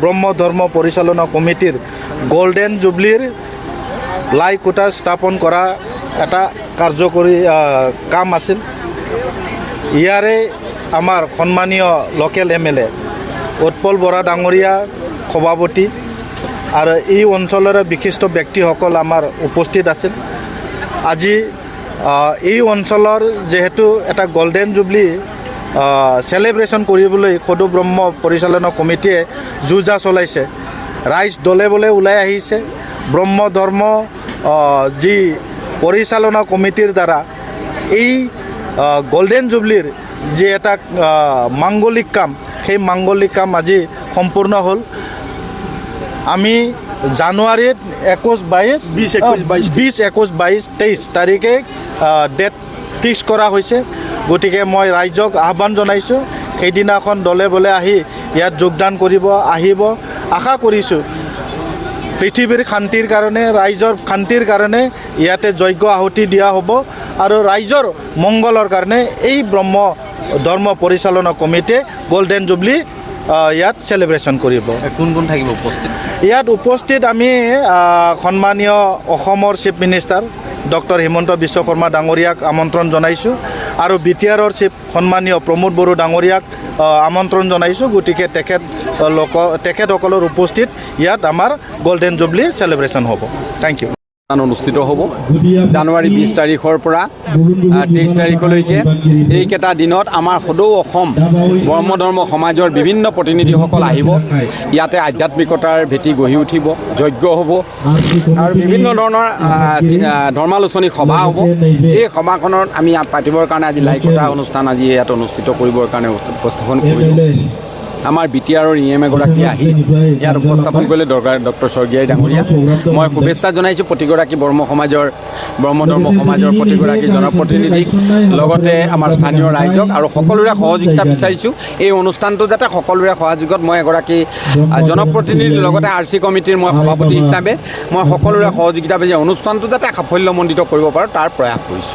ব্ৰহ্ম ধৰ্ম পৰিচালনা কমিটিৰ গোল্ডেন জুবলিৰ লাই কোটা স্থাপন কৰা এটা কাৰ্যকৰী কাম আছিল। ইয়াৰে আমাৰ সন্মানীয় লোকেল MLA উৎপল বৰা ডাঙৰীয়া সভাপতি আৰু এই অঞ্চলৰে বিশিষ্ট ব্যক্তিসকল আমাৰ উপস্থিত আছিল। আজি এই অঞ্চলৰ যেহেতু এটা গোল্ডেন জুবলি চেলিব্ৰেশ্যন কৰিবলৈ সদৌ ব্ৰহ্ম পৰিচালনা কমিটিয়ে যুঁজা চলাইছে। ৰাইজ দলে বলে ওলাই আহিছে। ব্ৰহ্ম ধৰ্ম যি পৰিচালনা কমিটিৰ দ্বাৰা এই গোল্ডেন জুবলিৰ যি এটা মাংগলিক কাম, সেই মাংগলিক কাম আজি সম্পূৰ্ণ হ'ল। আমি জানুৱাৰীত 21, 22 তাৰিখে ডেট ফিক্স কৰা হৈছে। গতিকে মই ৰাইজক আহ্বান জনাইছোঁ, সেইদিনাখন দলে বলে আহি ইয়াত যোগদান কৰিব আহিব। আশা কৰিছোঁ পৃথিৱীৰ শান্তিৰ কাৰণে, ৰাইজৰ শান্তিৰ কাৰণে ইয়াতে যজ্ঞ আহুতি দিয়া হ'ব আৰু ৰাইজৰ মংগলৰ কাৰণে এই ব্ৰহ্ম ধৰ্ম পৰিচালনা কমিটিয়ে গোল্ডেন জুবলি ইয়াত চেলিব্ৰেশ্যন কৰিব। কোন কোন থাকিব উপস্থিত? ইয়াত উপস্থিত আমি সন্মানীয় অসমৰ chief minister doctor Himanta Biswa Sarma ডাঙৰীয়াক আমন্ত্ৰণ জনাইছোঁ আৰু BTRৰ চিফ সন্মানীয় প্ৰমোদ বড়ো ডাঙৰীয়াক আমন্ত্ৰণ জনাইছোঁ। গতিকে তেখেতসকলৰ উপস্থিত ইয়াত আমাৰ গোল্ডেন জুবলি চেলিব্ৰেশ্যন হ'ব। Thank you. অনুষ্ঠিত হ'ব জানুৱাৰী 20 তাৰিখৰ পৰা 23 তাৰিখলৈকে। এইকেইটা দিনত আমাৰ সদৌ অসম ব্ৰহ্ম ধৰ্ম সমাজৰ বিভিন্ন প্ৰতিনিধিসকল আহিব। ইয়াতে আধ্যাত্মিকতাৰ ভেটি গঢ়ি উঠিব, যজ্ঞ হ'ব আৰু বিভিন্ন ধৰণৰ ধৰ্মালোচনী সভা হ'ব। এই সভাখনত আমি পাতিবৰ কাৰণে আজি লাইকতা অনুষ্ঠান আজি ইয়াত অনুষ্ঠিত কৰিবৰ কাৰণে উপস্থাপন কৰিলোঁ। আমাৰ BTRৰ এগৰাকী আহি ইয়াত উপস্থাপন কৰিলে ডক্টৰ স্বৰ্গীয়াই ডাঙৰীয়া। মই শুভেচ্ছা জনাইছোঁ প্ৰতিগৰাকী ব্ৰহ্ম ধৰ্ম সমাজৰ প্ৰতিগৰাকী জনপ্ৰতিনিধিক, লগতে আমাৰ স্থানীয় ৰাইজক আৰু সকলোৰে সহযোগিতা বিচাৰিছোঁ। এই অনুষ্ঠানটো যাতে সকলোৰে সহযোগত মই এগৰাকী জনপ্ৰতিনিধিৰ লগতে RC কমিটিৰ মই সভাপতি হিচাপে মই সকলোৰে সহযোগিতা বিচাৰি অনুষ্ঠানটো যাতে সাফল্যমণ্ডিত কৰিব পাৰোঁ তাৰ প্ৰয়াস কৰিছোঁ।